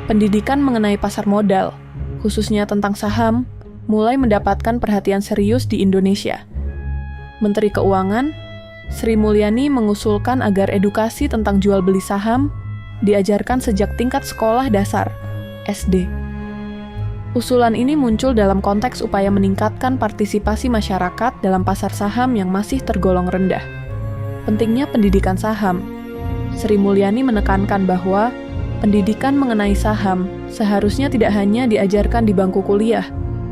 Pendidikan mengenai pasar modal, khususnya tentang saham, mulai mendapatkan perhatian serius di Indonesia. Menteri Keuangan, Sri Mulyani mengusulkan agar edukasi tentang jual beli saham diajarkan sejak tingkat sekolah dasar, SD. Usulan ini muncul dalam konteks upaya meningkatkan partisipasi masyarakat dalam pasar saham yang masih tergolong rendah. Pentingnya pendidikan saham. Sri Mulyani menekankan bahwa pendidikan mengenai saham seharusnya tidak hanya diajarkan di bangku kuliah,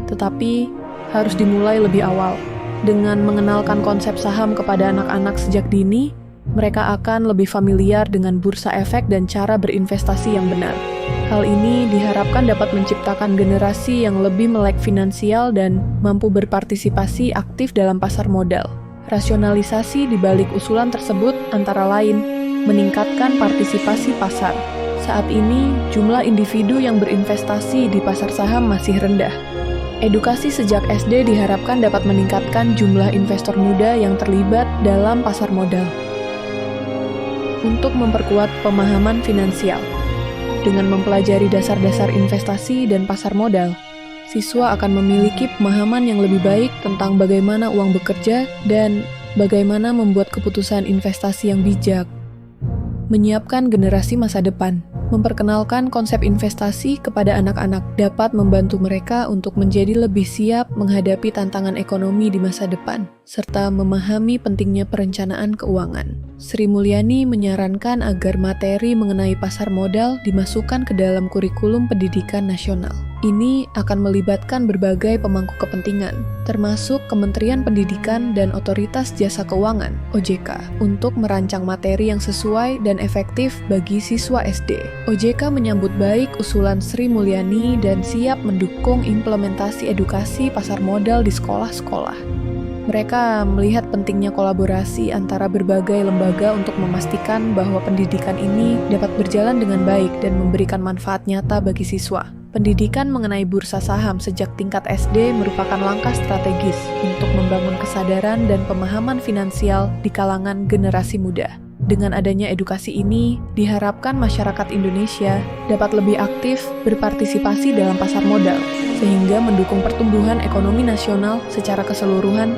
tetapi harus dimulai lebih awal. Dengan mengenalkan konsep saham kepada anak-anak sejak dini, mereka akan lebih familiar dengan bursa efek dan cara berinvestasi yang benar. Hal ini diharapkan dapat menciptakan generasi yang lebih melek finansial dan mampu berpartisipasi aktif dalam pasar modal. Rasionalisasi di balik usulan tersebut antara lain meningkatkan partisipasi pasar. Saat ini, jumlah individu yang berinvestasi di pasar saham masih rendah. Edukasi sejak SD diharapkan dapat meningkatkan jumlah investor muda yang terlibat dalam pasar modal. Untuk memperkuat pemahaman finansial, dengan mempelajari dasar-dasar investasi dan pasar modal, siswa akan memiliki pemahaman yang lebih baik tentang bagaimana uang bekerja dan bagaimana membuat keputusan investasi yang bijak. Menyiapkan generasi masa depan. Memperkenalkan konsep investasi kepada anak-anak dapat membantu mereka untuk menjadi lebih siap menghadapi tantangan ekonomi di masa depan, serta memahami pentingnya perencanaan keuangan. Sri Mulyani menyarankan agar materi mengenai pasar modal dimasukkan ke dalam kurikulum pendidikan nasional. Ini akan melibatkan berbagai pemangku kepentingan, termasuk Kementerian Pendidikan dan Otoritas Jasa Keuangan (OJK), untuk merancang materi yang sesuai dan efektif bagi siswa SD. OJK menyambut baik usulan Sri Mulyani dan siap mendukung implementasi edukasi pasar modal di sekolah-sekolah. Mereka melihat pentingnya kolaborasi antara berbagai lembaga untuk memastikan bahwa pendidikan ini dapat berjalan dengan baik dan memberikan manfaat nyata bagi siswa. Pendidikan mengenai bursa saham sejak tingkat SD merupakan langkah strategis untuk membangun kesadaran dan pemahaman finansial di kalangan generasi muda. Dengan adanya edukasi ini, diharapkan masyarakat Indonesia dapat lebih aktif berpartisipasi dalam pasar modal, sehingga mendukung pertumbuhan ekonomi nasional secara keseluruhan